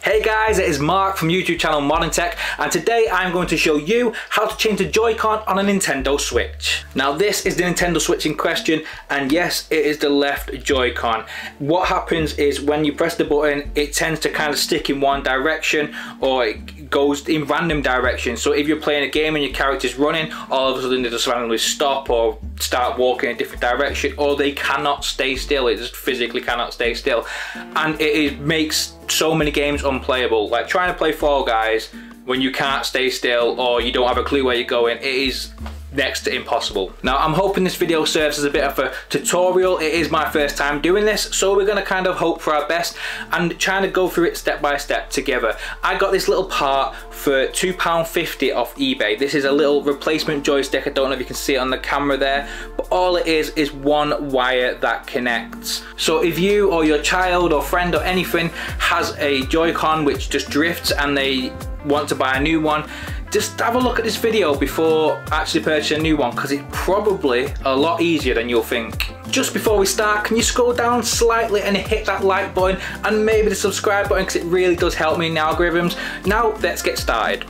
Hey guys, it is Mark from YouTube channel Modern Tech, and today I'm going to show you how to change the Joy-Con on a Nintendo Switch. Now this is the Nintendo Switch in question, and yes, it is the left Joy-Con. What happens is when you press the button, it tends to kind of stick in one direction, or it goes in random directions. So if you're playing a game and your character's running, all of a sudden they just randomly stop or start walking in a different direction, or they cannot stay still. It just physically cannot stay still, and it makes so many games unplayable. Like trying to play Fall Guys when you can't stay still or you don't have a clue where you're going, it is next to impossible. Now I'm hoping this video serves as a bit of a tutorial. It is my first time doing this, so we're going to kind of hope for our best and trying to go through it step by step together. I got this little part for £2.50 off eBay. This is a little replacement joystick. I don't know if you can see it on the camera there, but all it is one wire that connects. So if you or your child or friend or anything has a Joy-Con which just drifts and they want to buy a new one, just have a look at this video before actually purchasing a new one, because it's probably a lot easier than you'll think. Just before we start, can you scroll down slightly and hit that like button and maybe the subscribe button, because it really does help me in the algorithms. Now let's get started.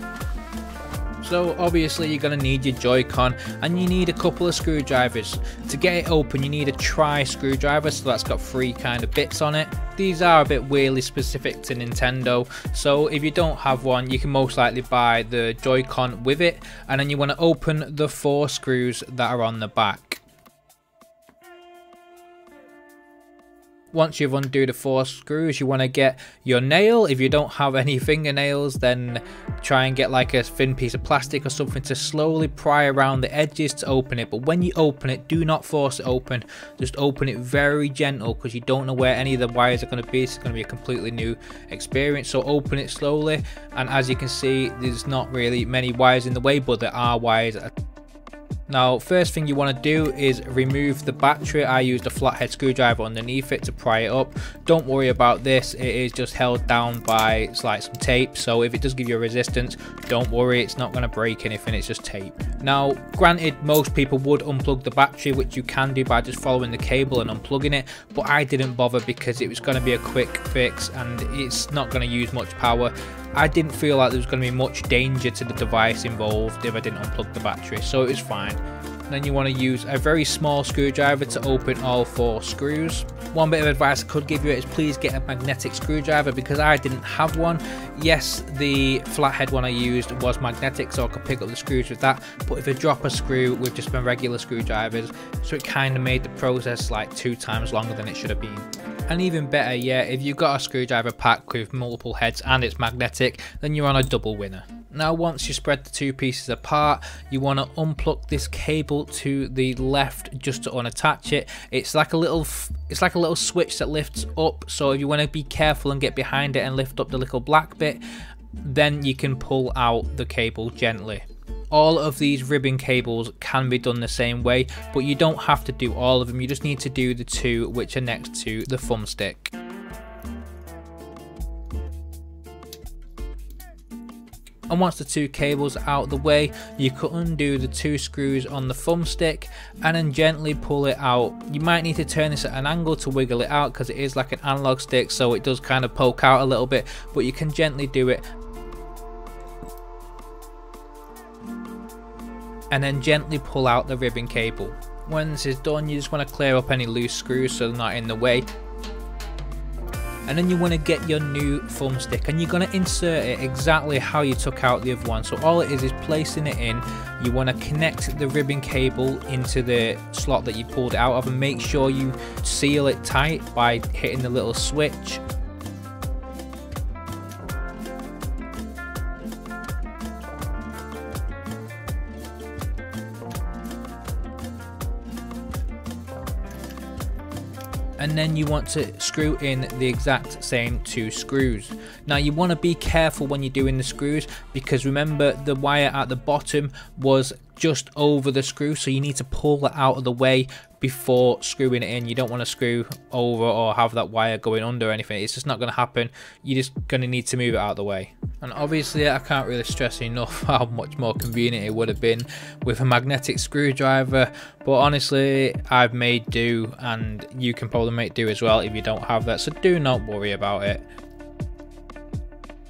So obviously you're going to need your Joy-Con and you need a couple of screwdrivers. To get it open you need a tri-screwdriver, so that's got 3 kind of bits on it. These are a bit weirdly specific to Nintendo, so if you don't have one you can most likely buy the Joy-Con with it, and then you want to open the 4 screws that are on the back. Once you've undone the 4 screws, you want to get your nail. If you don't have any fingernails, then try and get like a thin piece of plastic or something to slowly pry around the edges to open it. But when you open it, do not force it open. Just open it very gentle, because you don't know where any of the wires are going to be. It's going to be a completely new experience. So open it slowly, and as you can see, there's not really many wires in the way, but there are wires. Now first thing you want to do is remove the battery. I used a flathead screwdriver underneath it to pry it up. Don't worry about this, it is just held down by like some tape, so if it does give you a resistance, don't worry, it's not going to break anything, it's just tape. Now granted, most people would unplug the battery, which you can do by just following the cable and unplugging it, but I didn't bother because it was going to be a quick fix and it's not going to use much power. I didn't feel like there was going to be much danger to the device involved if I didn't unplug the battery, so it was fine. Then you want to use a very small screwdriver to open all 4 screws. One bit of advice I could give you is please get a magnetic screwdriver, because I didn't have one. Yes, the flathead one I used was magnetic, so I could pick up the screws with that, but if I drop a screw with just my regular screwdrivers, so it kind of made the process like 2 times longer than it should have been. And even better, yeah, if you've got a screwdriver pack with multiple heads and it's magnetic, then you're on a double winner. Now once you spread the 2 pieces apart, you want to unplug this cable to the left just to unattach it. It's like a little switch that lifts up, so if you want to be careful and get behind it and lift up the little black bit, then you can pull out the cable gently. All of these ribbon cables can be done the same way, but you don't have to do all of them, you just need to do the 2 which are next to the thumbstick. And once the 2 cables are out of the way, you can undo the 2 screws on the thumbstick and then gently pull it out. You might need to turn this at an angle to wiggle it out, because it is like an analog stick, so it does kind of poke out a little bit, but you can gently do it. And then gently pull out the ribbon cable. When this is done, you just want to clear up any loose screws so they're not in the way. And then you want to get your new thumbstick, and you're going to insert it exactly how you took out the other one. So all it is placing it in. You want to connect the ribbon cable into the slot that you pulled it out of, and make sure you seal it tight by hitting the little switch. And then you want to screw in the exact same 2 screws. Now you want to be careful when you're doing the screws, because remember the wire at the bottom was just over the screw, so you need to pull that out of the way before screwing it in. You don't want to screw over or have that wire going under or anything. It's just not going to happen. You're just going to need to move it out of the way. And obviously I can't really stress enough how much more convenient it would have been with a magnetic screwdriver, but honestly I've made do, and you can probably make do as well if you don't have that, so do not worry about it.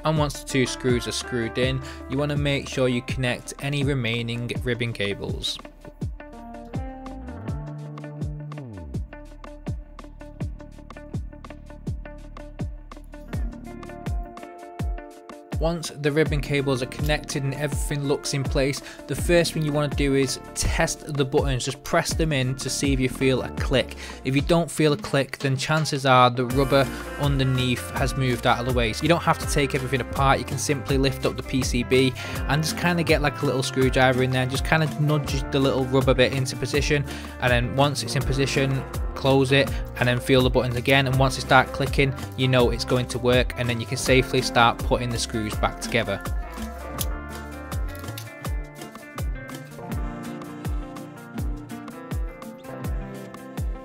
And once the 2 screws are screwed in, you want to make sure you connect any remaining ribbon cables. Once the ribbon cables are connected and everything looks in place, the first thing you want to do is test the buttons. Just press them in to see if you feel a click. If you don't feel a click, then chances are the rubber underneath has moved out of the way. So you don't have to take everything apart. You can simply lift up the PCB and just kind of get like a little screwdriver in there and just kind of nudge the little rubber bit into position. And then once it's in position, close it and then feel the buttons again, and once they start clicking, you know it's going to work, and then you can safely start putting the screws back together.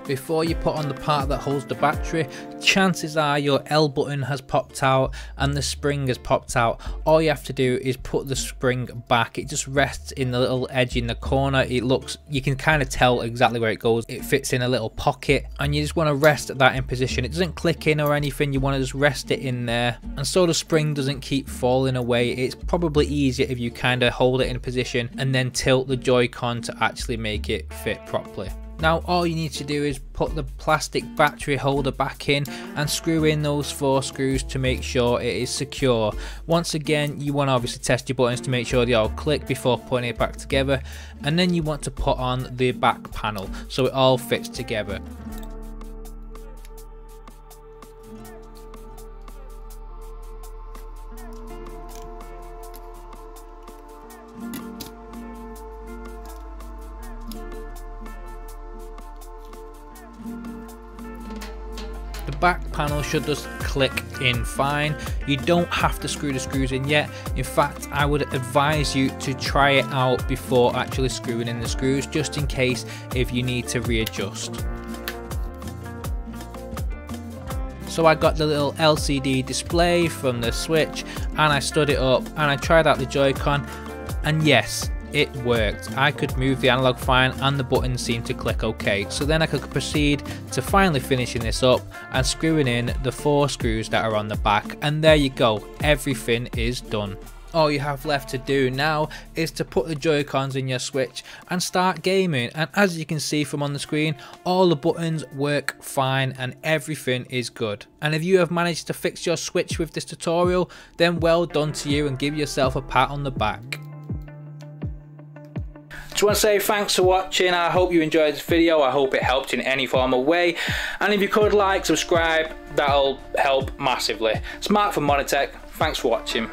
Before you put on the part that holds the battery, chances are your L button has popped out and the spring has popped out. All you have to do is put the spring back. It just rests in the little edge in the corner. You can kind of tell exactly where it goes. It fits in a little pocket, and you just want to rest that in position. It doesn't click in or anything. You want to just rest it in there, and so the spring doesn't keep falling away. It's probably easier if you kind of hold it in position and then tilt the Joy-Con to actually make it fit properly. Now all you need to do is put the plastic battery holder back in and screw in those 4 screws to make sure it is secure. Once again, you want to obviously test your buttons to make sure they all click before putting it back together, and then you want to put on the back panel so it all fits together. The back panel should just click in fine. You don't have to screw the screws in yet. In fact, I would advise you to try it out before actually screwing in the screws, just in case if you need to readjust. So I got the little LCD display from the Switch and I stood it up and I tried out the Joy-Con, and yes, it worked. I could move the analog fine and the buttons seemed to click okay. So then I could proceed to finally finishing this up and screwing in the 4 screws that are on the back, and there you go, everything is done. All you have left to do now is to put the Joy-Cons in your Switch and start gaming, and as you can see from on the screen, all the buttons work fine and everything is good. And if you have managed to fix your Switch with this tutorial, then well done to you and give yourself a pat on the back. Just want to say thanks for watching. I hope you enjoyed this video. I hope it helped in any form of way, and if you could like, subscribe, that'll help massively. It's Mark from Monitech. Thanks for watching.